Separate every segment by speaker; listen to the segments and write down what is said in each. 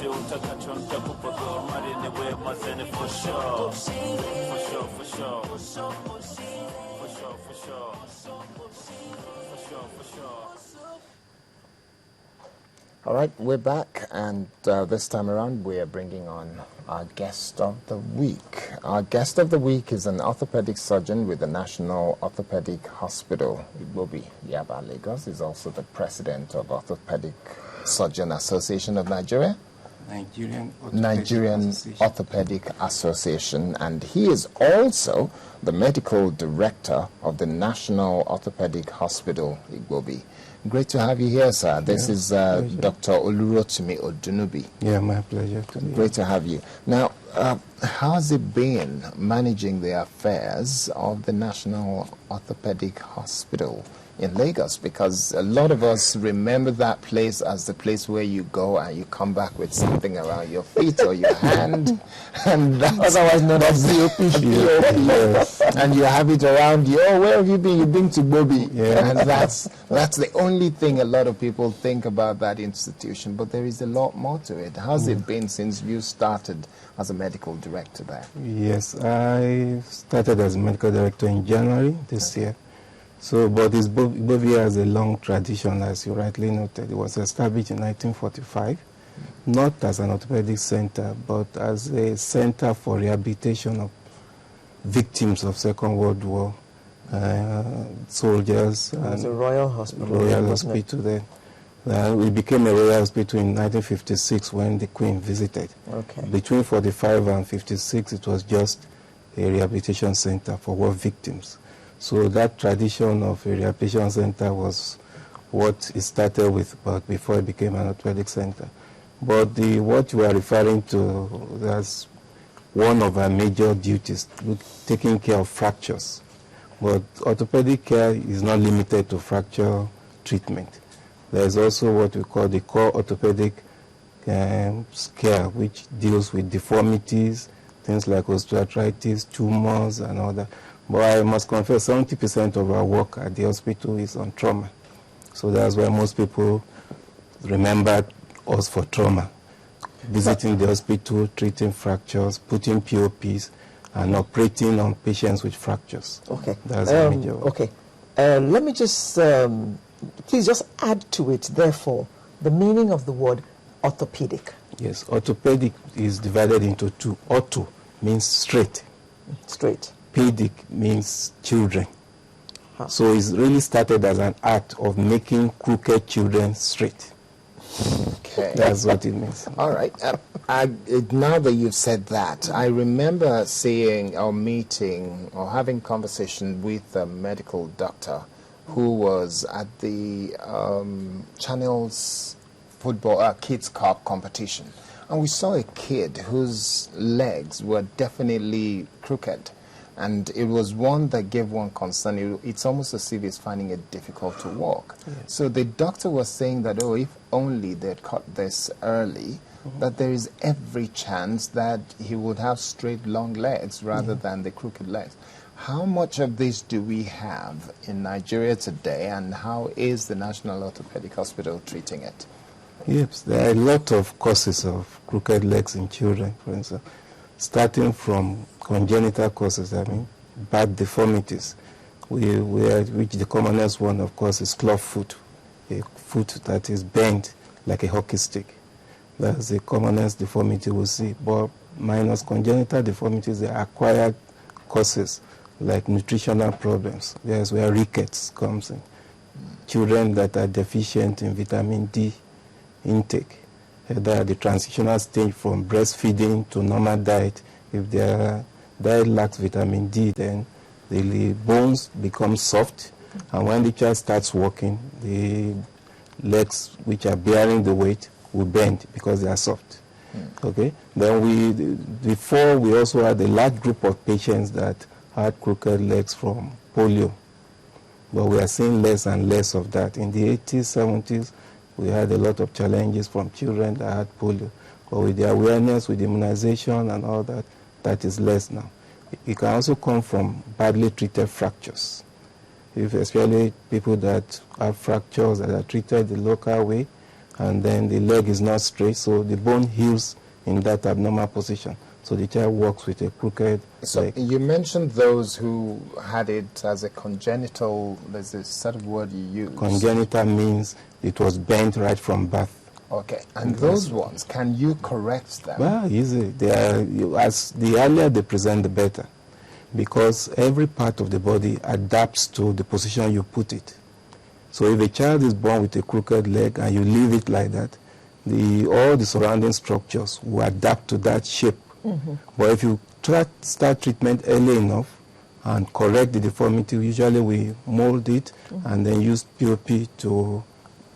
Speaker 1: All right, we're back, and this time around we are bringing on our guest of the week. Our guest of the week is an orthopedic surgeon with the National Orthopedic Hospital, Igbobi, Yaba, Lagos. He's also the president of Orthopedic Surgeon Association of Nigeria. Nigerian Orthopedic Association, and he is also the medical director of the National Orthopedic Hospital, Igbobi. Great to have you here, sir. This is Dr. Olurotimi Odunubi.
Speaker 2: Yeah, my pleasure.
Speaker 1: Great to have you. Now, how has it been managing the affairs of the National Orthopedic Hospital in Lagos? Because a lot of us remember that place as the place where you go and you come back with something around your feet or your hand, and that's otherwise known as BOP. Yes. And you have it around you. Oh, where have you been? You've been to Igbobi.
Speaker 2: Yeah.
Speaker 1: And that's the only thing a lot of people think about that institution. But there is a lot more to it. How's it been since you started as a medical director there?
Speaker 2: Yes, I started as a medical director in January this year. So, but Igbobi has a long tradition, as you rightly noted. It was established in 1945, not as an orthopedic center, but as a center for rehabilitation of victims of Second World War, soldiers.
Speaker 3: It was a Royal Hospital.
Speaker 2: Royal Hospital there. It became a Royal Hospital in 1956 when the Queen visited.
Speaker 3: Okay.
Speaker 2: Between 45 and 56, it was just a rehabilitation center for war victims. So that tradition of a rehabilitation center was what it started with, but before it became an orthopedic center. But what you are referring to, that's one of our major duties, taking care of fractures. But orthopedic care is not limited to fracture treatment. There's also what we call the core orthopedic care, which deals with deformities, things like osteoarthritis, tumors, and all that. But I must confess, 70% of our work at the hospital is on trauma. So that's why most people remember us for trauma. Visiting the hospital, treating fractures, putting POPs, and operating on patients with fractures.
Speaker 3: Okay.
Speaker 2: That's the major work.
Speaker 3: Okay. Let me just, please just add to it, therefore, the meaning of the word orthopedic.
Speaker 2: Yes, orthopedic is divided into two. Ortho means straight.
Speaker 3: Straight.
Speaker 2: Pedic means children.
Speaker 3: Huh.
Speaker 2: So it's really started as an art of making crooked children straight.
Speaker 1: Okay.
Speaker 2: That's what it means.
Speaker 1: All right. Now that you've said that, I remember seeing or meeting or having conversation with a medical doctor who was at the Channel's football Kids Cup competition. And we saw a kid whose legs were definitely crooked. And it was one that gave one concern. It's almost as if he's finding it difficult to walk.
Speaker 2: Yes.
Speaker 1: So the doctor was saying that, oh, if only they'd caught this early, that there is every chance that he would have straight, long legs rather than the crooked legs. How much of this do we have in Nigeria today, and how is the National Orthopedic Hospital treating it?
Speaker 2: Yes, there are a lot of causes of crooked legs in children, for instance. Starting from congenital causes, I mean, bad deformities, which the commonest one, of course, is club foot, a foot that is bent like a hockey stick. That's the commonest deformity we see. But minus congenital deformities, the acquired causes, like nutritional problems. There's where rickets comes in. Children that are deficient in vitamin D intake. The transitional stage from breastfeeding to normal diet. If their diet lacks vitamin D, then the bones become soft, and when the child starts walking, the legs which are bearing the weight will bend because they are soft. Okay. Then before we also had a large group of patients that had crooked legs from polio, but we are seeing less and less of that. In the 80s, 70s, we had a lot of challenges from children that had polio. But with the awareness, with immunization and all that, that is less now. It can also come from badly treated fractures. If especially people that have fractures that are treated the local way and then the leg is not straight, so the bone heals in that abnormal position. So the child walks with a crooked leg.
Speaker 1: You mentioned those who had it as a congenital, there's a set of word you use.
Speaker 2: Congenital means it was bent right from birth.
Speaker 1: Okay, and those ones, can you correct them?
Speaker 2: Well, easy. As the earlier they present, the better, because every part of the body adapts to the position you put it. So if a child is born with a crooked leg and you leave it like that, all the surrounding structures will adapt to that shape. But if you start treatment early enough and correct the deformity, usually we mold it and then use POP to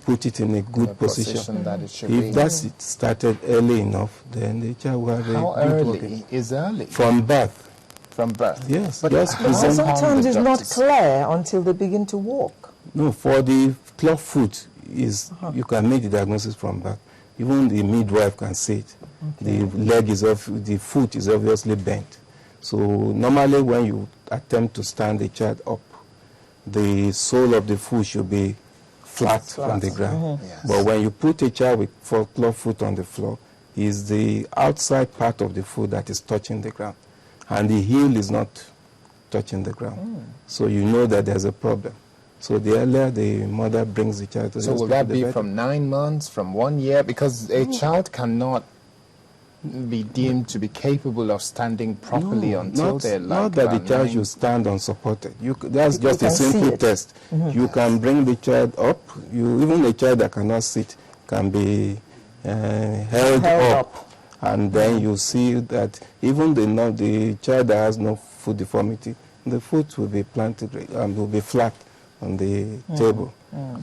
Speaker 2: put it in a good position.
Speaker 1: That it should
Speaker 2: if
Speaker 1: be.
Speaker 2: that's started early enough, then the child will have
Speaker 1: How
Speaker 2: a good
Speaker 1: early
Speaker 2: working.
Speaker 1: is early?
Speaker 2: From birth.
Speaker 1: From birth?
Speaker 2: Yes.
Speaker 1: But
Speaker 2: Just
Speaker 1: how
Speaker 2: present.
Speaker 3: Sometimes it's not
Speaker 1: doctors?
Speaker 3: clear until they begin to walk.
Speaker 2: No, for the club foot, you can make the diagnosis from birth. Even the midwife can see it. The leg is off, the foot is obviously bent. So normally when you attempt to stand the child up, the sole of the foot should be flat on the ground.
Speaker 1: Yes.
Speaker 2: But when you put a child with club foot on the floor, is the outside part of the foot that is touching the ground, and the heel is not touching the ground. So you know that there's a problem. So the earlier the mother brings the child to the
Speaker 1: So will
Speaker 2: hospital,
Speaker 1: that be from 9 months, from 1 year? Because a child cannot be deemed to be capable of standing properly until they're like
Speaker 2: not that the
Speaker 1: about
Speaker 2: child
Speaker 1: 9.
Speaker 2: should stand unsupported. That's
Speaker 3: People
Speaker 2: just a
Speaker 3: can see
Speaker 2: simple
Speaker 3: it.
Speaker 2: test. You can bring the child up. Even a child that cannot sit can be held up. And then you see that even the child that has no foot deformity, the foot will be planted and will be flat on the table.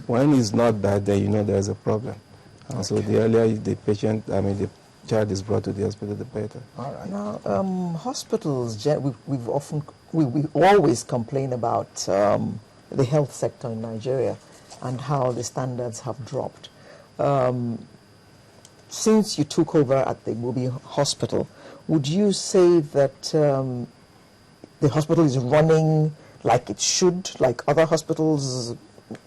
Speaker 2: When it's not that, then you know there's a problem. And so the earlier the the child is brought to the hospital, the better.
Speaker 1: All right.
Speaker 3: Now, hospitals, we always complain about the health sector in Nigeria and how the standards have dropped. Since you took over at the Igbobi hospital, would you say that the hospital is running like it should, like other hospitals?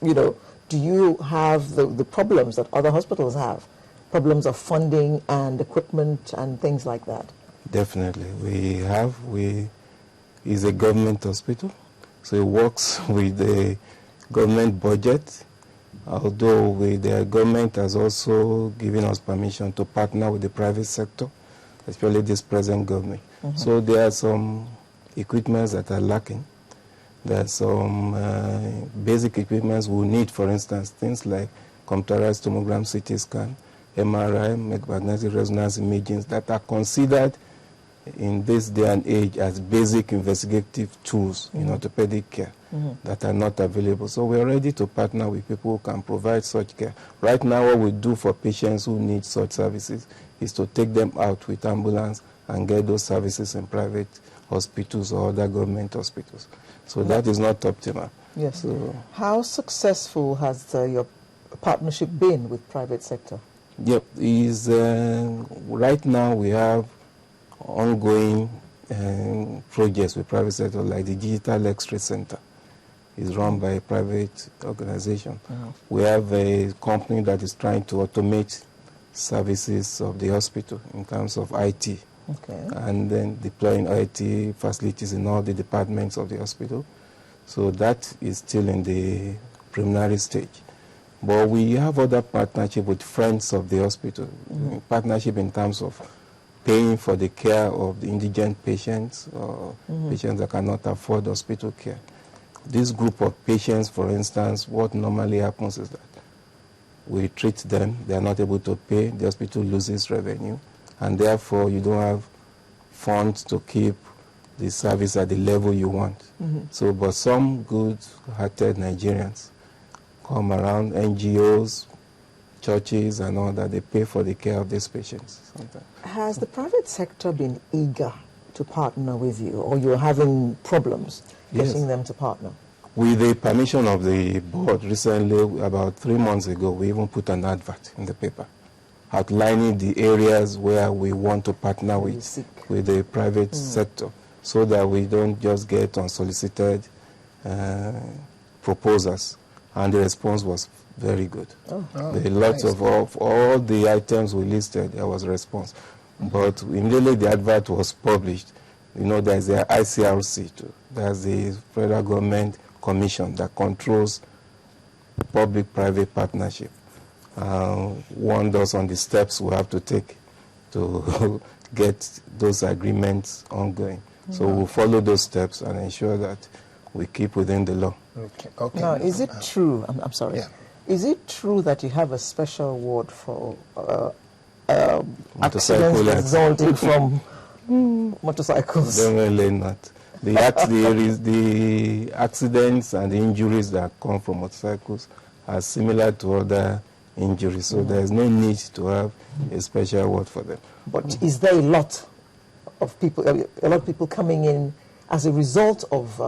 Speaker 3: Do you have the problems that other hospitals have? Problems of funding and equipment and things like that?
Speaker 2: Definitely. It's a government hospital, so it works with the government budget, although the government has also given us permission to partner with the private sector, especially this present government. So there are some equipments that are lacking. There are some basic equipments we need, for instance, things like computerized tommogram, CT scan, MRI, magnetic resonance imaging, that are considered in this day and age as basic investigative tools in orthopedic care that are not available. So we're ready to partner with people who can provide such care. Right now, what we do for patients who need such services is to take them out with ambulance and get those services in private hospitals or other government hospitals. So that is not optimal.
Speaker 3: Yes.
Speaker 2: So,
Speaker 3: how successful has your partnership been with private sector?
Speaker 2: yep, right now we have ongoing projects with private sector, like the Digital X-ray Center. Is run by a private organization. We have a company that is trying to automate services of the hospital in terms of IT.
Speaker 3: Okay.
Speaker 2: And then deploying IT facilities in all the departments of the hospital. So that is still in the preliminary stage. But we have other partnership with friends of the hospital, partnership in terms of paying for the care of the indigent patients or patients that cannot afford hospital care. This group of patients, for instance, what normally happens is that we treat them, they are not able to pay, the hospital loses revenue, and therefore you don't have funds to keep the service at the level you want. So, but some good-hearted Nigerians come around, NGOs, churches and all that, they pay for the care of these patients sometimes.
Speaker 3: Has the private sector been eager to partner with you, or you're having problems getting them to partner?
Speaker 2: With the permission of the board, recently, about 3 months ago, we even put an advert in the paper outlining the areas where we want to partner with the private sector, so that we don't just get unsolicited proposals. and the response was very good.
Speaker 3: Oh.
Speaker 2: A lot of all the items we listed, there was a response. But immediately the advert was published, you know, there's the ICRC too. There's the federal government commission that controls public-private partnership. Warned us on the steps we have to take to get those agreements ongoing. So we'll follow those steps and ensure that we keep within the law.
Speaker 1: Okay.
Speaker 3: Now, is it true, I'm sorry,
Speaker 1: Yeah.
Speaker 3: is it true that you have a special award for
Speaker 2: Motorcycle
Speaker 3: accidents resulting from motorcycles?
Speaker 2: Definitely not. The accidents and the injuries that come from motorcycles are similar to other injuries, so there is no need to have a special award for them.
Speaker 3: But is there a lot of people coming in as a result of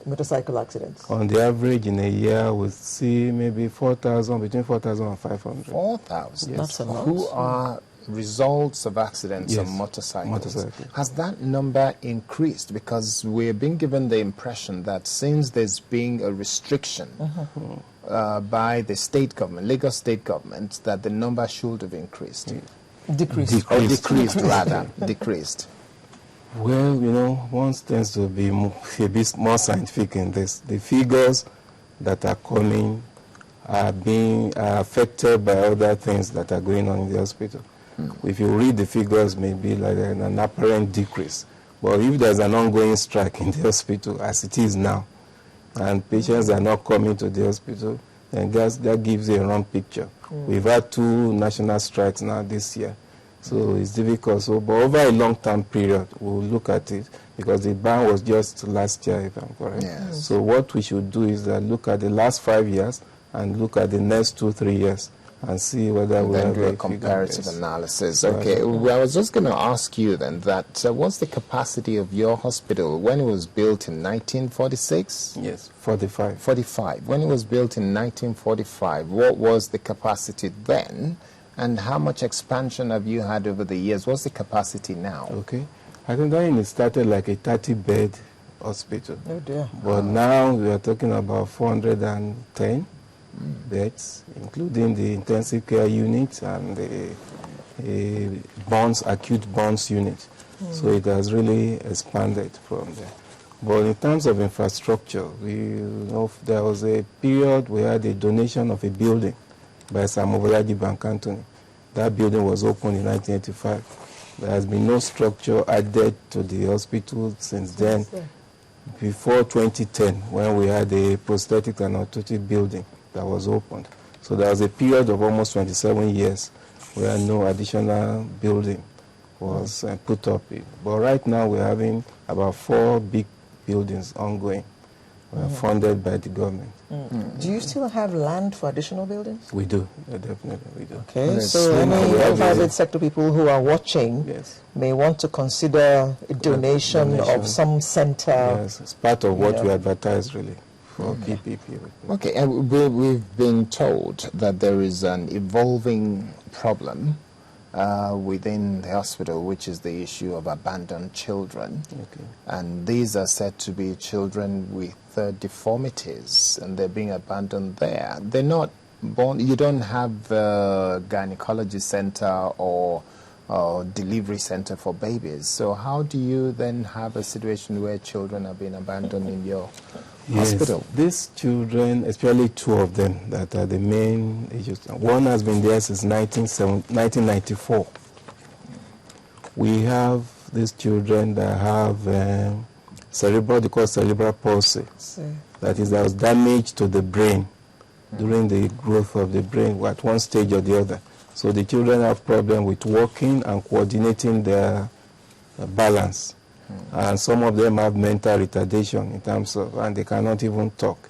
Speaker 3: motorcycle accidents?
Speaker 2: On the average, in a year, we see maybe 4,000, between 4,000 and 500.
Speaker 1: 4,000?
Speaker 2: Yes.
Speaker 3: That's a lot.
Speaker 1: Who are results of accidents
Speaker 2: Yes,
Speaker 1: on motorcycles.
Speaker 2: motorcycles.
Speaker 1: Has that number increased? Because we're being given the impression that since there's been a restriction by the state government, Lagos state government, that the number should have increased.
Speaker 3: Decreased.
Speaker 1: Or decreased, rather. Decreased.
Speaker 2: Well, you know, one tends to be a bit more scientific in this. The figures that are coming are affected by other things that are going on in the hospital. If you read the figures, maybe like an apparent decrease. But if there's an ongoing strike in the hospital, as it is now, and patients are not coming to the hospital, then that gives you a wrong picture. We've had 2 national strikes now this year. So it's difficult. So, but over a long-term period, we'll look at it, because the ban was just last year, if I'm correct.
Speaker 1: Yes.
Speaker 2: So what we should do is look at the last 5 years and look at the next 2-3 years and see whether we
Speaker 1: then
Speaker 2: have
Speaker 1: do a
Speaker 2: figure.
Speaker 1: comparative
Speaker 2: Yes.
Speaker 1: analysis.
Speaker 2: So
Speaker 1: Okay, well, I was just going to ask you then that what's the capacity of your hospital when it was built in 1946?
Speaker 2: Yes, 45.
Speaker 1: 45. When it was built in 1945, what was the capacity then? And how much expansion have you had over the years? What's the capacity now?
Speaker 2: Okay. I think then it started like a 30-bed hospital.
Speaker 3: Oh dear.
Speaker 2: But now we are talking about 410 beds, including the intensive care unit and the acute burns unit. So it has really expanded from there. But in terms of infrastructure, there was a period we had a donation of a building by Sir Mobolaji Bank Anthony. That building was opened in 1985. There has been no structure added to the hospital since then, before 2010, when we had a prosthetic and orthotic building that was opened. So there was a period of almost 27 years where no additional building was put up. But right now we're having about 4 big buildings ongoing, funded by the government.
Speaker 3: Do you still have land for additional buildings?
Speaker 2: We do, definitely we do.
Speaker 3: Okay,
Speaker 1: Yes.
Speaker 3: so any private sector people who are watching
Speaker 2: Yes.
Speaker 3: may want to consider a donation of some center.
Speaker 2: Yes, it's part of what
Speaker 3: Yeah.
Speaker 2: we advertise really for PPP.
Speaker 1: Okay, and we've been told that there is an evolving problem within the hospital, which is the issue of abandoned children.
Speaker 2: Okay.
Speaker 1: And these are said to be children with deformities, and they're being abandoned there. They're not born, you don't have a gynecology center or delivery center for babies. So how do you then have a situation where children are being abandoned in your hospital?
Speaker 2: These children, especially 2 of them that are the main issues. One has been there since 1994. We have these children that have they call cerebral palsy. That is, there was damage to the brain during the growth of the brain at one stage or the other. So the children have problem with walking and coordinating their balance. And some of them have mental retardation in terms of, and they cannot even talk.